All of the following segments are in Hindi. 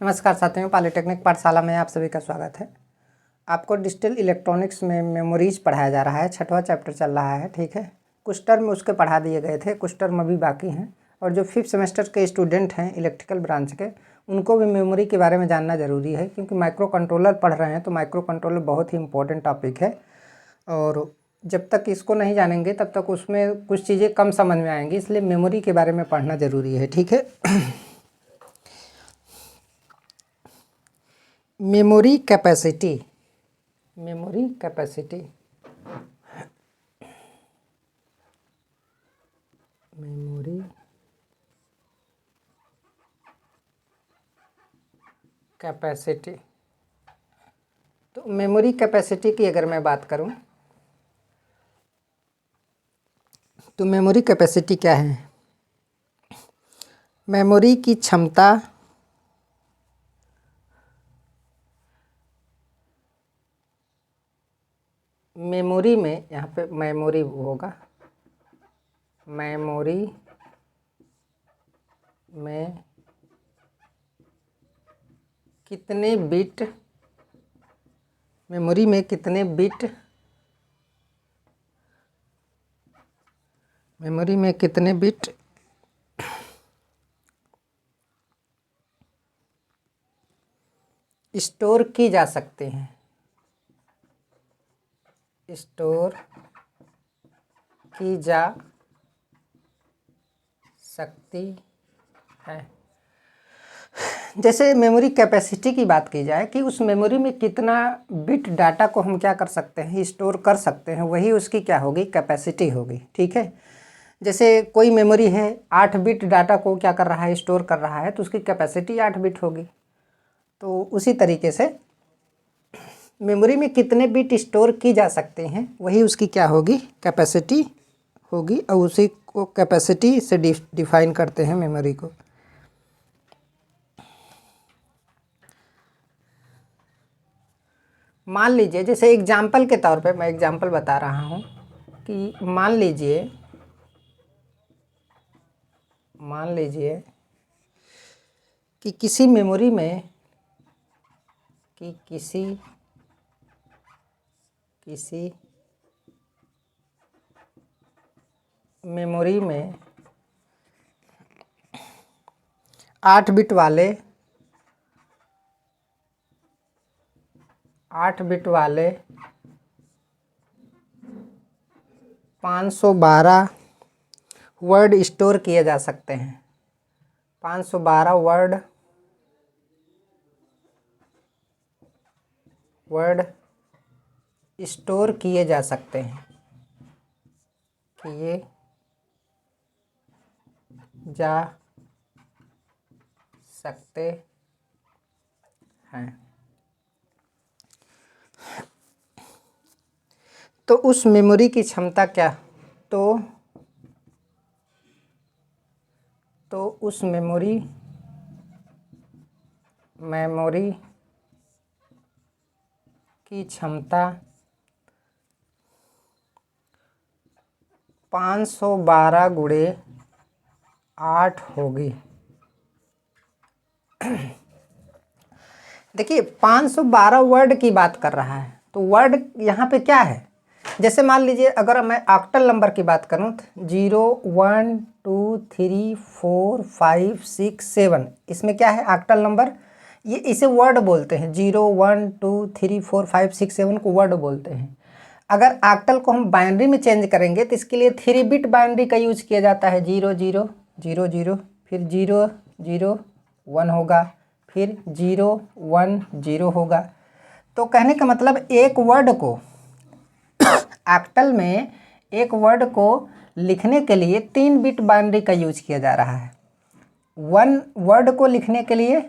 नमस्कार साथियों, पॉलिटेक्निक पाठशाला में आप सभी का स्वागत है। आपको डिजिटल इलेक्ट्रॉनिक्स में मेमोरीज पढ़ाया जा रहा है। 6वां चैप्टर चल रहा है, ठीक है। कुछ टर्म उसके पढ़ा दिए गए थे, कुछ टर्म अभी बाकी हैं। और जो 5th सेमेस्टर के स्टूडेंट हैं इलेक्ट्रिकल ब्रांच के, उनको भी मेमोरी के बारे में जानना ज़रूरी है, क्योंकि माइक्रो कंट्रोलर पढ़ रहे हैं तो माइक्रो कंट्रोलर बहुत ही इंपॉर्टेंट टॉपिक है। और जब तक इसको नहीं जानेंगे तब तक उसमें कुछ चीज़ें कम समझ में आएंगी, इसलिए मेमोरी के बारे में पढ़ना ज़रूरी है, ठीक है। Memory capacity, memory capacity, memory capacity. तो मेमोरी कैपेसिटी की अगर मैं बात करूं तो मेमोरी कैपेसिटी क्या है? मेमोरी की क्षमता मेमोरी में, यहाँ पे मेमोरी होगा, मेमोरी में कितने बिट, मेमोरी में कितने बिट, मेमोरी में कितने बिट स्टोर की जा सकते हैं, स्टोर की जा सकती है। जैसे मेमोरी कैपेसिटी की बात की जाए कि उस मेमोरी में कितना बिट डाटा को हम क्या कर सकते हैं, स्टोर कर सकते हैं, वही उसकी क्या होगी, कैपेसिटी होगी, ठीक है। जैसे कोई मेमोरी है 8 बिट डाटा को क्या कर रहा है, स्टोर कर रहा है, तो उसकी कैपेसिटी 8 बिट होगी। तो उसी तरीके से मेमोरी में कितने बिट स्टोर की जा सकते हैं, वही उसकी क्या होगी, कैपेसिटी होगी। और उसी को कैपेसिटी से डिफाइन करते हैं मेमोरी को। मान लीजिए, जैसे एग्जाम्पल के तौर पे मैं एग्जाम्पल बता रहा हूँ कि मान लीजिए कि किसी मेमोरी में, कि किसी मेमोरी में 8 बिट वाले 512 वर्ड स्टोर किए जा सकते हैं। 512 वर्ड स्टोर किए जा सकते हैं, किए जा सकते हैं। तो उस मेमोरी की क्षमता क्या, तो उस मेमोरी की क्षमता 512 गुणे 8 होगी। देखिए 512 वर्ड की बात कर रहा है, तो वर्ड यहाँ पे क्या है। जैसे मान लीजिए अगर मैं ऑक्टल नंबर की बात करूँ तो 0 1 2 3 4 5 6 7, इसमें क्या है, ऑक्टल नंबर, ये इसे वर्ड बोलते हैं। 0 1 2 3 4 5 6 7 को वर्ड बोलते हैं। अगर ऑक्टल को हम बाइनरी में चेंज करेंगे तो इसके लिए 3 बिट बाइनरी का यूज किया जाता है। 0 0 0 0, फिर 0 0 1 होगा, फिर 0 1 0 होगा। तो कहने का मतलब एक वर्ड को ऑक्टल में, एक वर्ड को लिखने के लिए 3 बिट बाइनरी का यूज किया जा रहा है। 1 वर्ड को लिखने के लिए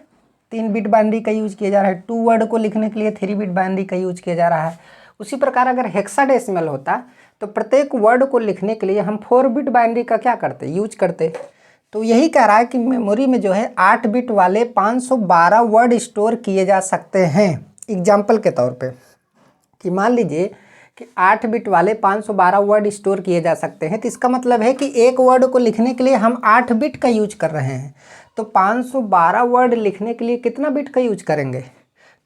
3 बिट बाइनरी का यूज किया जा रहा है। 2 वर्ड को लिखने के लिए 3 बिट बाइनरी का यूज किया जा रहा है। उसी प्रकार अगर हेक्साडेसिमल होता तो प्रत्येक वर्ड को लिखने के लिए हम 4 बिट बाइनरी का क्या करते, यूज करते। तो यही कह रहा है कि मेमोरी में जो है 8 बिट वाले 512 वर्ड स्टोर किए जा सकते हैं। एग्जाम्पल के तौर पे कि मान लीजिए कि 8 बिट वाले 512 वर्ड स्टोर किए जा सकते हैं, तो इसका मतलब है कि एक वर्ड को लिखने के लिए हम 8 बिट का यूज कर रहे हैं। तो 512 वर्ड लिखने के लिए कितना बिट का यूज करेंगे?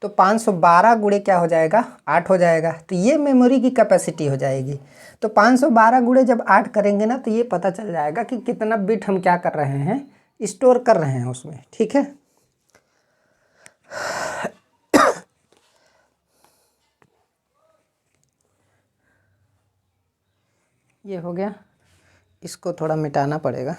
तो 512 गुणे क्या हो जाएगा? 8 हो जाएगा। तो ये मेमोरी की कैपेसिटी हो जाएगी। तो 512 गुणे जब 8 करेंगे ना, तो ये पता चल जाएगा कि कितना बिट हम क्या कर रहे हैं, स्टोर कर रहे हैं उसमें। ठीक है, ये हो गया। इसको थोड़ा मिटाना पड़ेगा।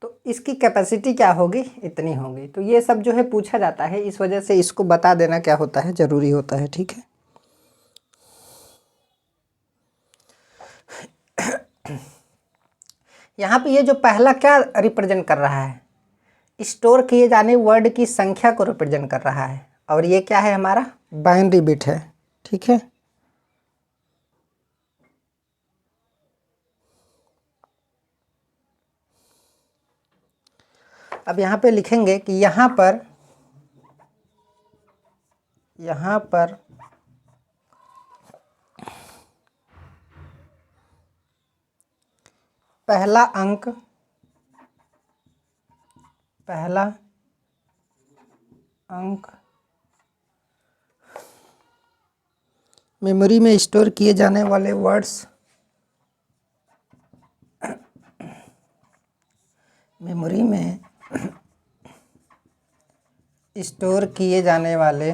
तो इसकी कैपेसिटी क्या होगी? इतनी होगी। तो ये सब जो है पूछा जाता है, इस वजह से इसको बता देना क्या होता है, ज़रूरी होता है। ठीक है, यहाँ पे ये जो पहला क्या रिप्रेजेंट कर रहा है? स्टोर किए जाने वर्ड की संख्या को रिप्रेजेंट कर रहा है। और ये क्या है? हमारा बाइनरी बिट है। ठीक है, अब यहाँ पे लिखेंगे कि यहाँ पर पहला अंक मेमोरी में स्टोर किए जाने वाले वर्ड्स, मेमोरी में स्टोर किए जाने वाले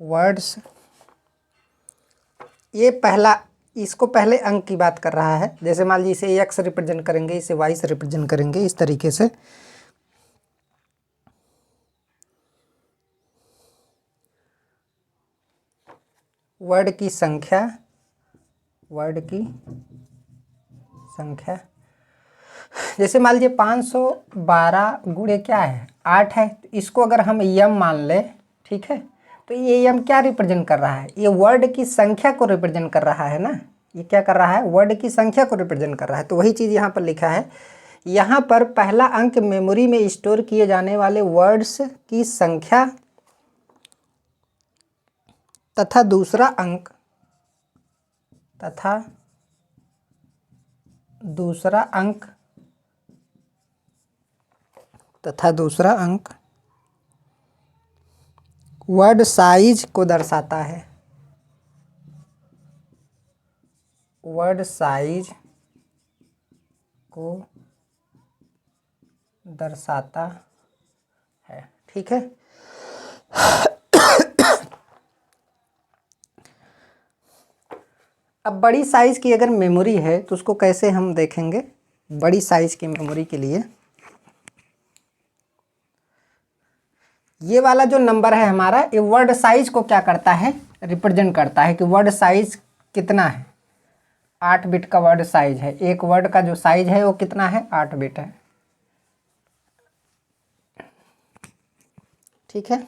वर्ड्स, ये पहला, इसको पहले अंक की बात कर रहा है। जैसे मान लीजिए इसे एक्स रिप्रेजेंट करेंगे, इसे वाई से रिप्रेजेंट करेंगे, इस तरीके से। वर्ड की संख्या जैसे मान लीजिए 512 गुणे क्या है? 8 है। तो इसको अगर हम यम मान लें, ठीक है, तो ये यम क्या रिप्रेजेंट कर रहा है? ये वर्ड की संख्या को रिप्रेजेंट कर रहा है ना। ये क्या कर रहा है? वर्ड की संख्या को रिप्रेजेंट कर रहा है। तो वही चीज़ यहाँ पर लिखा है। यहाँ पर पहला अंक मेमोरी में स्टोर किए जाने वाले वर्ड्स की संख्या तथा दूसरा अंक वर्ड साइज को दर्शाता है। वर्ड साइज को दर्शाता है। ठीक है, अब बड़ी साइज की अगर मेमोरी है तो उसको कैसे हम देखेंगे? बड़ी साइज की मेमोरी के लिए ये वाला जो नंबर है हमारा, ये वर्ड साइज को क्या करता है? रिप्रेजेंट करता है कि वर्ड साइज कितना है। 8 बिट का वर्ड साइज है। एक वर्ड का जो साइज है वो कितना है? 8 बिट है। ठीक है,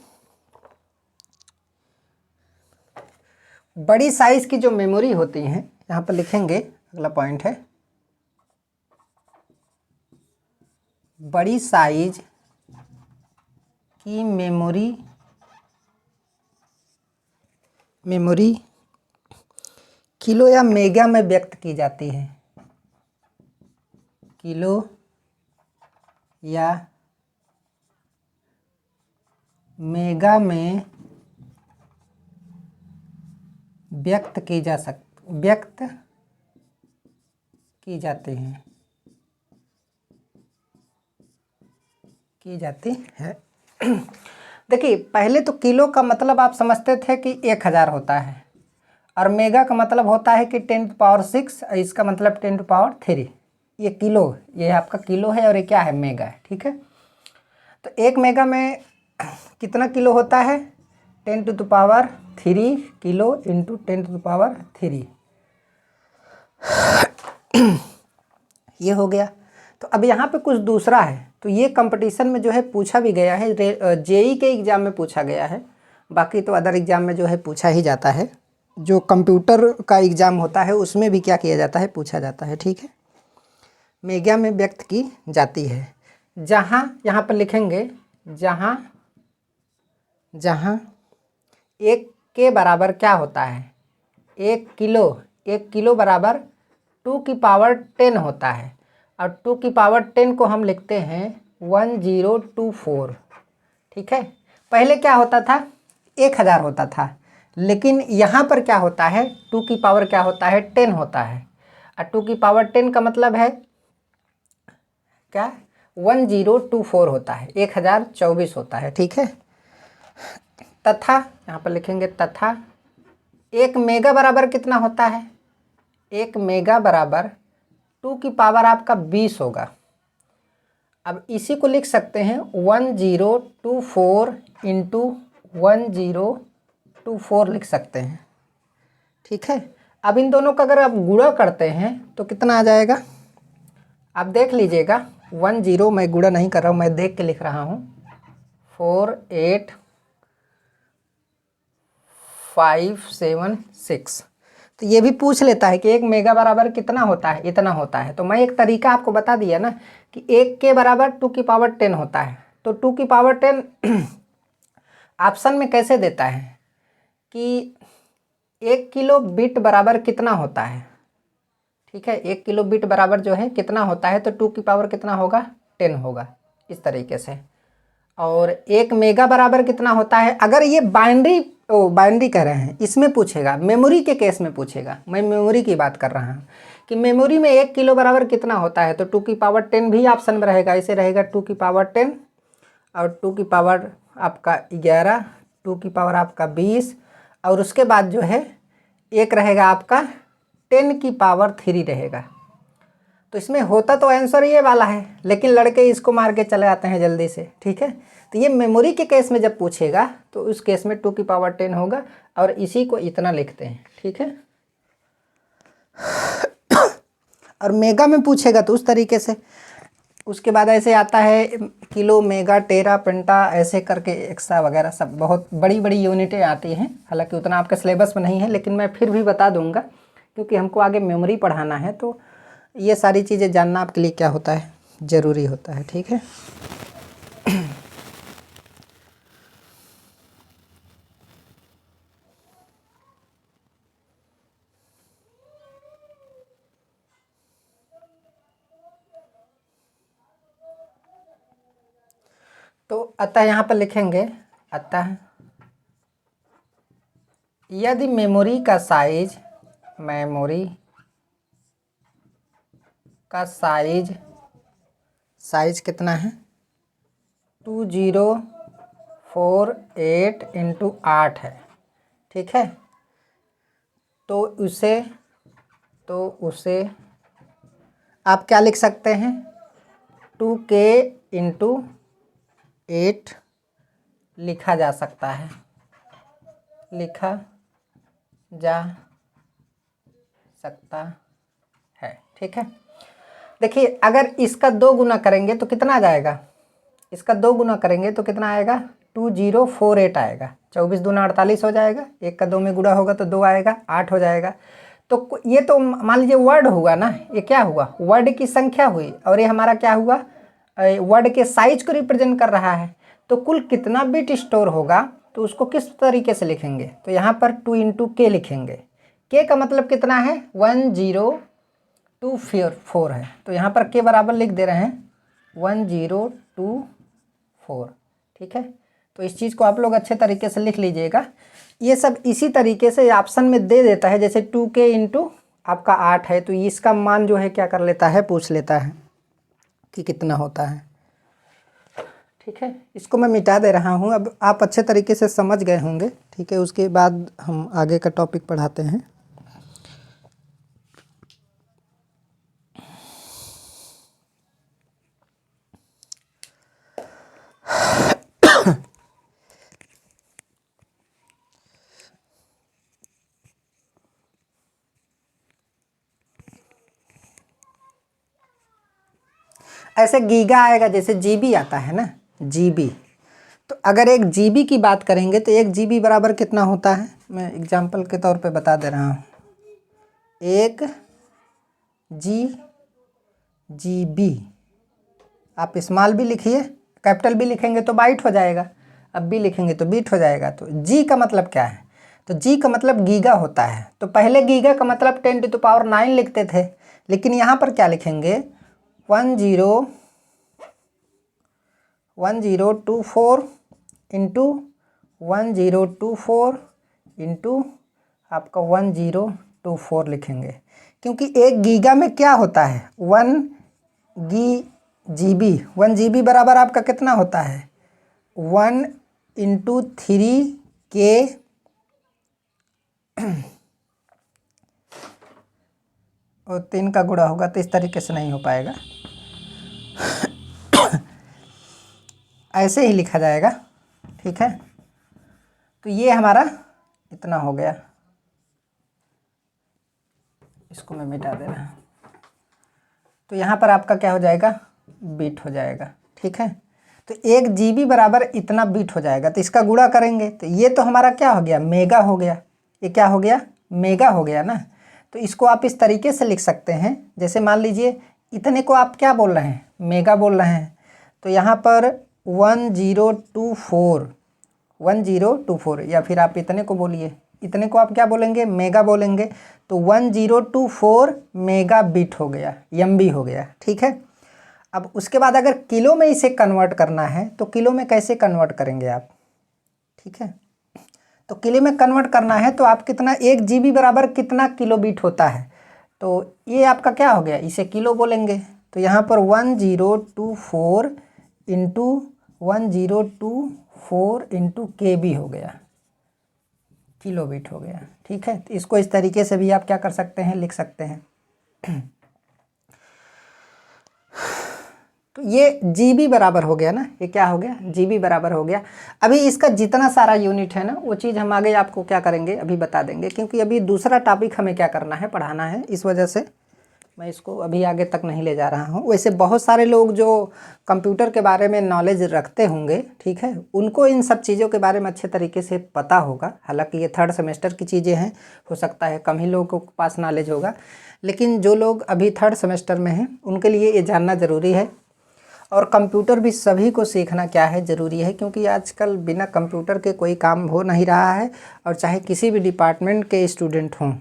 बड़ी साइज की जो मेमोरी होती हैं, यहाँ पर लिखेंगे, अगला पॉइंट है, बड़ी साइज की मेमोरी किलो या मेगा में व्यक्त की जाती है। किलो या मेगा में व्यक्त की जाती है। देखिए, पहले तो किलो का मतलब आप समझते थे कि 1000 होता है, और मेगा का मतलब होता है कि 10⁻⁶, इसका मतलब 10⁻3। ये किलो, ये आपका किलो है, और ये क्या है? मेगा है। ठीक है, तो 1 मेगा में कितना किलो होता है? 10⁻3 किलो इंटू 10⁻3। ये हो गया। तो अब यहाँ पे कुछ दूसरा है। तो ये कंपटीशन में जो है पूछा भी गया है, जेई के एग्ज़ाम में पूछा गया है, बाकी तो अदर एग्ज़ाम में जो है पूछा ही जाता है। जो कंप्यूटर का एग्ज़ाम होता है उसमें भी क्या किया जाता है, पूछा जाता है। ठीक है, मेगा में व्यक्त की जाती है। जहाँ यहाँ पर लिखेंगे जहाँ जहाँ 1 के बराबर क्या होता है, 1 किलो बराबर 2 की पावर 10 होता है। और 2 की पावर 10 को हम लिखते हैं 1024। ठीक है, पहले क्या होता था, 1000 होता था, लेकिन यहाँ पर क्या होता है, 2 की पावर क्या होता है, 10 होता है। और 2 की पावर 10 का मतलब है क्या, 1024 होता है, 1024 होता है। ठीक है, तथा यहाँ पर लिखेंगे तथा 1 मेगा बराबर कितना होता है, 1 मेगा बराबर 2 की पावर आपका 20 होगा। अब इसी को लिख सकते हैं 1024 इंटू 1024 लिख सकते हैं। ठीक है, अब इन दोनों का अगर आप गुणा करते हैं तो कितना आ जाएगा, आप देख लीजिएगा। 10 मैं गुणा नहीं कर रहा हूँ, मैं देख के लिख रहा हूँ। 48576। तो ये भी पूछ लेता है कि 1 मेगा बराबर कितना होता है, इतना होता है। तो मैं एक तरीका आपको बता दिया ना कि 1 के बराबर 2 की पावर 10 होता है। तो 2 की पावर 10 ऑप्शन में कैसे देता है कि 1 किलो बिट बराबर कितना होता है। ठीक है, 1 किलो बिट बराबर जो है कितना होता है, तो 2 की पावर कितना होगा, 10 होगा, इस तरीके से। और 1 मेगा बराबर कितना होता है, अगर ये बाइनरी कह रहे हैं, इसमें पूछेगा, मेमोरी के केस में पूछेगा। मैं मेमोरी की बात कर रहा हूँ कि मेमोरी में 1 किलो बराबर कितना होता है, तो 2 की पावर 10 भी ऑप्शन में रहेगा। ऐसे रहेगा 2 की पावर 10 और 2 की पावर आपका 11, 2 की पावर आपका 20, और उसके बाद जो है एक रहेगा आपका 10 की पावर 3 रहेगा। तो इसमें होता तो आंसर ये वाला है, लेकिन लड़के इसको मार के चले आते हैं जल्दी से। ठीक है, तो ये मेमोरी के केस में जब पूछेगा तो उस केस में 2 की पावर 10 होगा और इसी को इतना लिखते हैं। ठीक है, और मेगा में पूछेगा तो उस तरीके से। उसके बाद ऐसे आता है किलो, मेगा, टेरा, पेंटा, ऐसे करके एक्सा वगैरह सब बहुत बड़ी बड़ी यूनिटें आती हैं। हालांकि उतना आपके सिलेबस में नहीं है, लेकिन मैं फिर भी बता दूंगा क्योंकि हमको आगे मेमोरी पढ़ाना है। तो ये सारी चीज़ें जानना आपके लिए क्या होता है, ज़रूरी होता है। ठीक है, तो अतः यहाँ पर लिखेंगे, अतः यदि मेमोरी का साइज कितना है, 2048 इंटू 8 है। ठीक है, तो उसे आप क्या लिख सकते हैं, 2K इंटू 8 लिखा जा सकता है, लिखा जा सकता है। ठीक है, देखिए अगर इसका 2 गुना करेंगे तो कितना आ जाएगा, इसका 2 गुना करेंगे तो कितना आएगा, 2048 आएगा। 24 दूना 48 हो जाएगा, 1 का 2 में गुणा होगा तो 2 आएगा, 8 हो जाएगा। तो ये तो मान लीजिए वर्ड हुआ ना, ये क्या हुआ, वर्ड की संख्या हुई, और ये हमारा क्या हुआ, वर्ड के साइज को रिप्रेजेंट कर रहा है। तो कुल कितना बिट स्टोर होगा तो उसको किस तरीके से लिखेंगे, तो यहाँ पर 2 इंटू के लिखेंगे। के का मतलब कितना है, 1024 है, तो यहाँ पर के बराबर लिख दे रहे हैं 1024। ठीक है, तो इस चीज़ को आप लोग अच्छे तरीके से लिख लीजिएगा। ये सब इसी तरीके से ऑप्शन में दे देता है, जैसे 2K इंटू आपका 8 है, तो इसका मान जो है क्या कर लेता है, पूछ लेता है कि कितना होता है। ठीक है, इसको मैं मिटा दे रहा हूँ, अब आप अच्छे तरीके से समझ गए होंगे। ठीक है, उसके बाद हम आगे का टॉपिक पढ़ाते हैं। ऐसे गीगा आएगा जैसे जीबी आता है ना, जीबी। तो अगर एक जीबी की बात करेंगे तो एक जीबी बराबर कितना होता है, मैं एग्जाम्पल के तौर पे बता दे रहा हूँ। एक जीबी, आप स्मॉल भी लिखिए, कैपिटल भी लिखेंगे तो बाइट हो जाएगा, अब भी लिखेंगे तो बीट हो जाएगा। तो जी का मतलब क्या है, तो जी का मतलब गीगा होता है। तो पहले गीगा का मतलब 10⁹ लिखते थे, लेकिन यहाँ पर क्या लिखेंगे 1024 इंटू 1024 इंटू आपका 1024 लिखेंगे, क्योंकि एक गीगा में क्या होता है 1 जीबी बराबर आपका कितना होता है 1 इंटू 3 और 3 का गुणा होगा, तो इस तरीके से नहीं हो पाएगा, ऐसे ही लिखा जाएगा, ठीक है। तो ये हमारा इतना हो गया, इसको मैं मिटा दे रहा हूँ। तो यहाँ पर आपका क्या हो जाएगा, बीट हो जाएगा, ठीक है। तो 1 जीबी बराबर इतना बीट हो जाएगा, तो इसका गुणा करेंगे तो ये तो हमारा क्या हो गया, मेगा हो गया। ये क्या हो गया, मेगा हो गया ना। तो इसको आप इस तरीके से लिख सकते हैं, जैसे मान लीजिए इतने को आप क्या बोल रहे हैं, मेगा बोल रहे हैं। तो यहाँ पर 1024 या फिर आप इतने को बोलिए, इतने को आप क्या बोलेंगे, मेगा बोलेंगे। तो 1024 मेगा बिट हो गया, एमबी हो गया, ठीक है। अब उसके बाद अगर किलो में इसे कन्वर्ट करना है तो किलो में कैसे कन्वर्ट करेंगे आप, ठीक है। तो किलो में कन्वर्ट करना है तो आप कितना, 1 जीबी बराबर कितना किलो बीट होता है, तो ये आपका क्या हो गया, इसे किलो बोलेंगे। तो यहाँ पर 1024 इंटू 1024 इंटू के बी हो गया, किलो बीट हो गया, ठीक है। तो इसको इस तरीके से भी आप क्या कर सकते हैं, लिख सकते हैं। तो ये जीबी बराबर हो गया ना, ये क्या हो गया, जीबी बराबर हो गया। अभी इसका जितना सारा यूनिट है ना, वो चीज़ हम आगे आपको क्या करेंगे अभी बता देंगे, क्योंकि अभी दूसरा टॉपिक हमें क्या करना है, पढ़ाना है, इस वजह से मैं इसको अभी आगे तक नहीं ले जा रहा हूँ। वैसे बहुत सारे लोग जो कंप्यूटर के बारे में नॉलेज रखते होंगे, ठीक है, उनको इन सब चीज़ों के बारे में अच्छे तरीके से पता होगा। हालांकि ये 3rd सेमेस्टर की चीज़ें हैं, हो सकता है कम ही लोगों के पास नॉलेज होगा, लेकिन जो लोग अभी 3rd सेमेस्टर में हैं उनके लिए ये जानना ज़रूरी है। और कंप्यूटर भी सभी को सीखना क्या है, ज़रूरी है, क्योंकि आजकल बिना कंप्यूटर के कोई काम हो नहीं रहा है। और चाहे किसी भी डिपार्टमेंट के स्टूडेंट हों,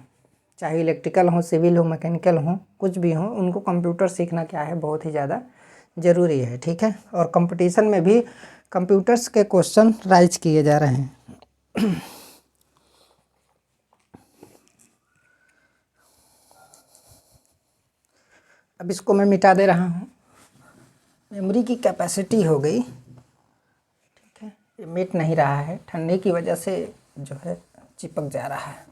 चाहे इलेक्ट्रिकल हो, सिविल हो, मैकेनिकल हो, कुछ भी हो, उनको कंप्यूटर सीखना क्या है, बहुत ही ज़्यादा ज़रूरी है, ठीक है। और कंपटीशन में भी कंप्यूटर्स के क्वेश्चन राइज किए जा रहे हैं। अब इसको मैं मिटा दे रहा हूँ, मेमोरी की कैपेसिटी हो गई, ठीक है। ये मिट नहीं रहा है, ठंडे की वजह से जो है चिपक जा रहा है।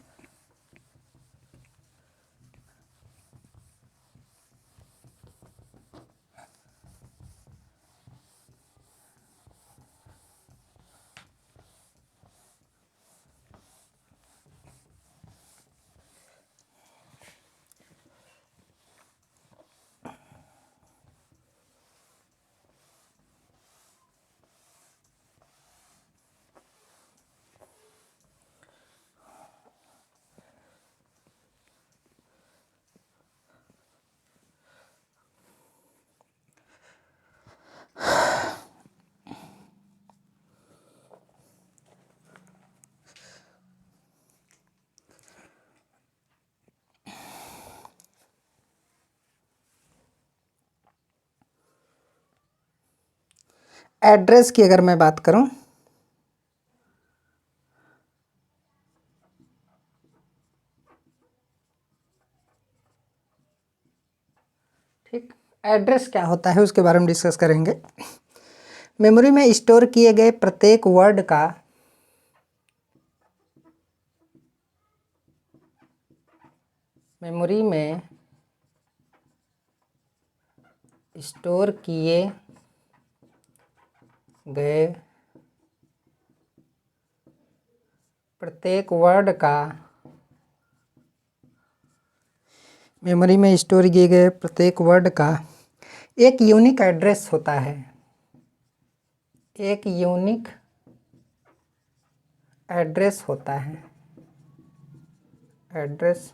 एड्रेस की अगर मैं बात करूं, ठीक, एड्रेस क्या होता है उसके बारे में डिस्कस करेंगे। मेमोरी में स्टोर किए गए प्रत्येक वर्ड का मेमोरी में स्टोर किए गए प्रत्येक वर्ड का मेमोरी में स्टोर किए गए प्रत्येक वर्ड का एक यूनिक एड्रेस होता है, एक यूनिक एड्रेस होता है, एड्रेस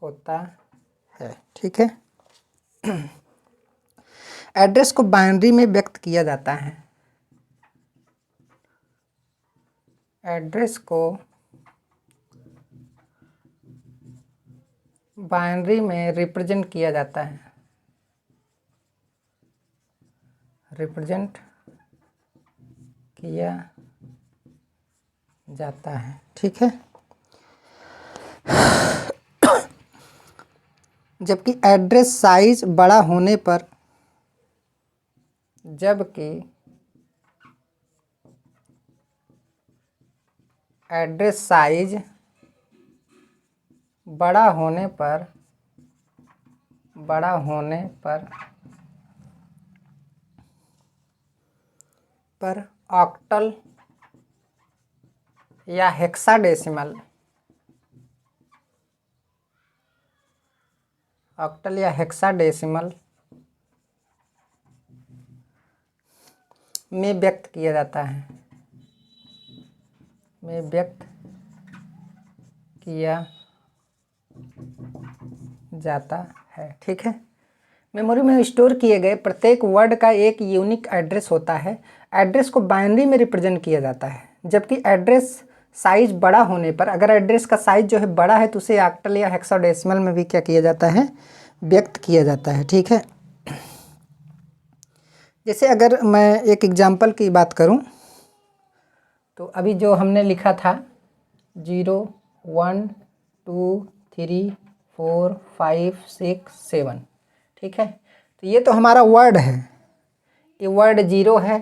होता है, ठीक है। एड्रेस को बाइनरी में व्यक्त किया जाता है, एड्रेस को बाइनरी में रिप्रेजेंट किया जाता है, रिप्रेजेंट किया जाता है, ठीक है। जबकि एड्रेस साइज बड़ा होने पर, जबकि एड्रेस साइज बड़ा होने पर, बड़ा होने पर ऑक्टल या हेक्साडेसिमल, ऑक्टल या हेक्साडेसिमल में व्यक्त किया जाता है, में व्यक्त किया जाता है, ठीक है। मेमोरी में स्टोर किए गए प्रत्येक वर्ड का एक यूनिक एड्रेस होता है। एड्रेस को बाइनरी में रिप्रेजेंट किया जाता है, जबकि एड्रेस साइज बड़ा होने पर, अगर एड्रेस का साइज जो है बड़ा है तो उसे ऑक्टल या हेक्साडेसिमल में भी क्या किया जाता है, व्यक्त किया जाता है, ठीक है। जैसे अगर मैं एक एग्जांपल की बात करूं तो अभी जो हमने लिखा था 0 1 2 3 4 5 6 7, ठीक है। तो ये तो हमारा वर्ड है, ये वर्ड 0 है,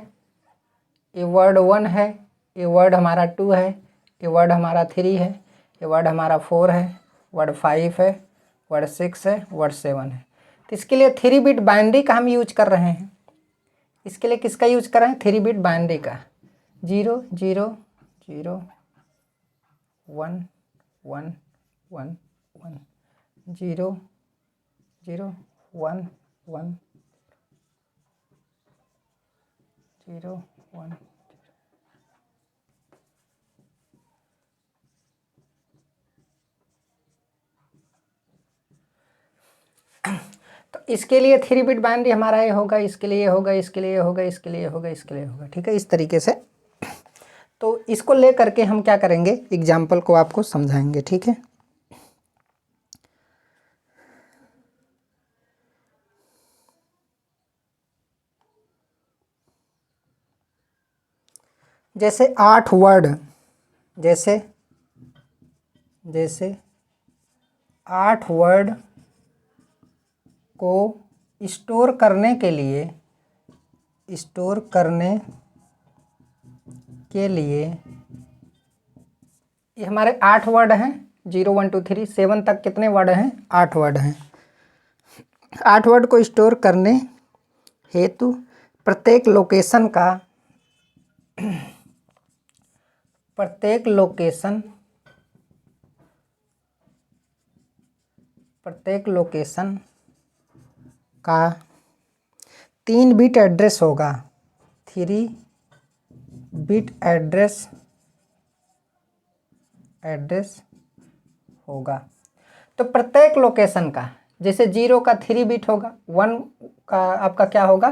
ये वर्ड 1 है, ये वर्ड हमारा 2 है, ये वर्ड हमारा 3 है, ये वर्ड हमारा 4 है, वर्ड 5 है, वर्ड 6 है, वर्ड 7 है। तो इसके लिए 3 बिट बाइनरी का हम यूज कर रहे हैं। इसके लिए किसका यूज कर रहे हैं, 3 बिट बाइनरी का। 0 0 0 1 1 1 1 0 0 1 1 0 1। तो इसके लिए 3 बिट बाइनरी हमारा ये होगा, इसके लिए होगा, इसके लिए होगा, इसके लिए होगा, इसके लिए होगा, ठीक है, इस तरीके से। तो इसको ले करके हम क्या करेंगे, एग्जाम्पल को आपको समझाएंगे, ठीक है। जैसे 8 वर्ड, जैसे 8 वर्ड को स्टोर करने के लिए, ये हमारे 8 वर्ड हैं। 0 1 2 3 7 तक कितने वर्ड हैं, 8 वर्ड हैं। 8 वर्ड को स्टोर करने हेतु प्रत्येक लोकेशन का 3 बिट एड्रेस होगा, 3 बिट एड्रेस होगा। तो प्रत्येक लोकेशन का, जैसे 0 का 3 बिट होगा, 1 का आपका क्या होगा,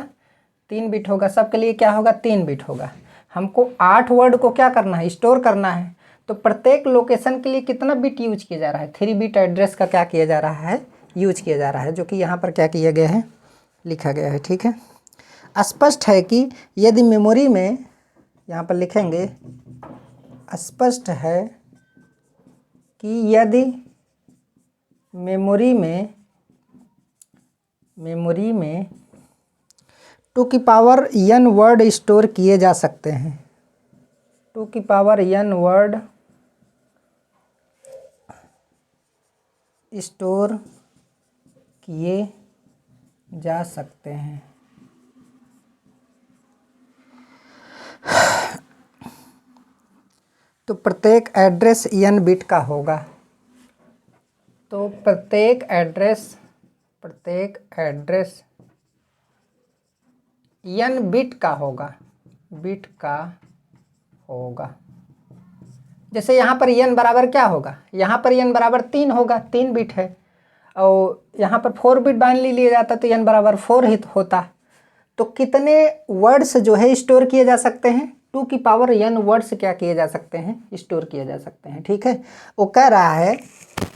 3 बिट होगा, सबके लिए क्या होगा, 3 बिट होगा। हमको 8 वर्ड को क्या करना है, स्टोर करना है। तो प्रत्येक लोकेशन के लिए कितना बिट यूज किया जा रहा है, 3 बिट एड्रेस का क्या किया जा रहा है, यूज किया जा रहा है, जो कि यहाँ पर क्या किया गया है, लिखा गया है, ठीक है। स्पष्ट है कि यदि मेमोरी में, यहाँ पर लिखेंगे, स्पष्ट है कि यदि मेमोरी में 2 की पावर n वर्ड स्टोर किए जा सकते हैं, 2 की पावर n वर्ड स्टोर किए जा सकते हैं। तो प्रत्येक एड्रेस n बिट का होगा। तो प्रत्येक प्रत्येक एड्रेस n बिट का होगा। जैसे यहाँ पर n बराबर क्या होगा, यहाँ पर n बराबर 3 होगा, 3 बिट है, और यहाँ पर 4 बिट बाइनरी लिया जाता तो n बराबर 4 ही होता। तो कितने वर्ड्स जो है स्टोर किए जा सकते हैं, 2 की पावर n वर्ड्स क्या किए जा सकते हैं, स्टोर किए जा सकते हैं। ठीक है, वो कह रहा है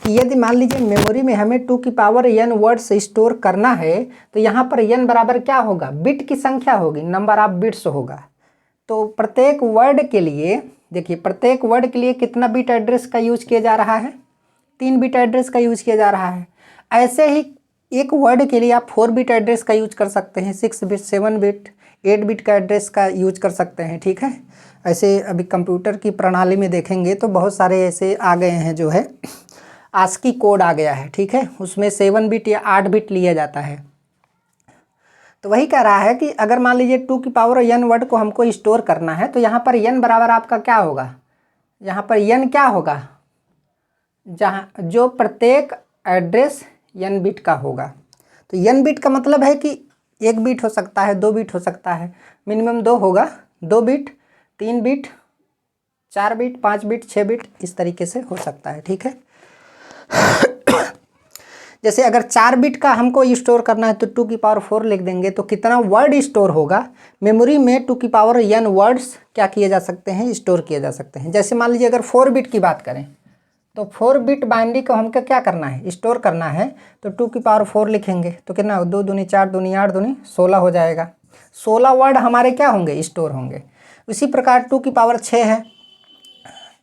कि यदि मान लीजिए मेमोरी में हमें 2 की पावर n वर्ड्स स्टोर करना है तो यहाँ पर n बराबर क्या होगा, बिट की संख्या होगी, नंबर ऑफ बिट्स होगा। तो प्रत्येक वर्ड के लिए देखिए, प्रत्येक वर्ड के लिए कितना बिट एड्रेस का यूज किया जा रहा है, 3 बिट एड्रेस का यूज किया जा रहा है। ऐसे ही एक वर्ड के लिए आप 4 बिट एड्रेस का यूज कर सकते हैं, 6 बिट, 7 बिट, 8 बिट का एड्रेस का यूज कर सकते हैं। ठीक है, ऐसे अभी कंप्यूटर की प्रणाली में देखेंगे तो बहुत सारे ऐसे आ गए हैं, जो है आस्की कोड आ गया है। ठीक है, उसमें 7 बिट या 8 बिट लिया जाता है। तो वही कह रहा है कि अगर मान लीजिए 2 की पावर n वर्ड को हमको स्टोर करना है तो यहाँ पर n बराबर आपका क्या होगा, यहाँ पर n क्या होगा, जहाँ जो प्रत्येक एड्रेस n बिट का होगा। तो n बिट का मतलब है कि 1 बिट हो सकता है, 2 बिट हो सकता है, मिनिमम 2 होगा, 2 bit, 3 bit, 4 bit, 5 bit, 6 bit, इस तरीके से हो सकता है। ठीक है, जैसे अगर 4 बिट का हमको स्टोर करना है तो 2 की पावर 4 लिख देंगे, तो कितना वर्ड स्टोर होगा मेमोरी में, 2 की पावर n वर्ड्स क्या किए जा सकते हैं, स्टोर किए जा सकते हैं। जैसे मान लीजिए अगर 4 बिट की बात करें तो 4 बिट बाइनरी को हमको क्या करना है, स्टोर करना है, तो 2 की पावर 4 लिखेंगे तो कितना, 2 दूनी 4 दूनी 8 दूनी 16 हो जाएगा। 16 वर्ड हमारे क्या होंगे, स्टोर होंगे। इसी प्रकार 2 की पावर 6 है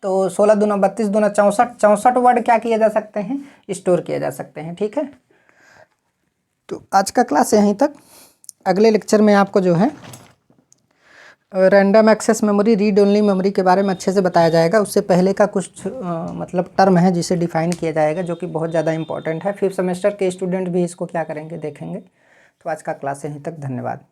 तो 16 दूना 32 दूना 64, 64 वर्ड क्या किए जा सकते हैं, स्टोर किए जा सकते हैं। ठीक है, तो आज का क्लास यहीं तक। अगले लेक्चर में आपको जो है random access memory, read only memory के बारे में अच्छे से बताया जाएगा। उससे पहले का कुछ मतलब टर्म है जिसे डिफाइन किया जाएगा, जो कि बहुत ज़्यादा इंपॉर्टेंट है। 5th सेमेस्टर के स्टूडेंट भी इसको क्या करेंगे, देखेंगे। तो आज का क्लास यहीं तक, धन्यवाद।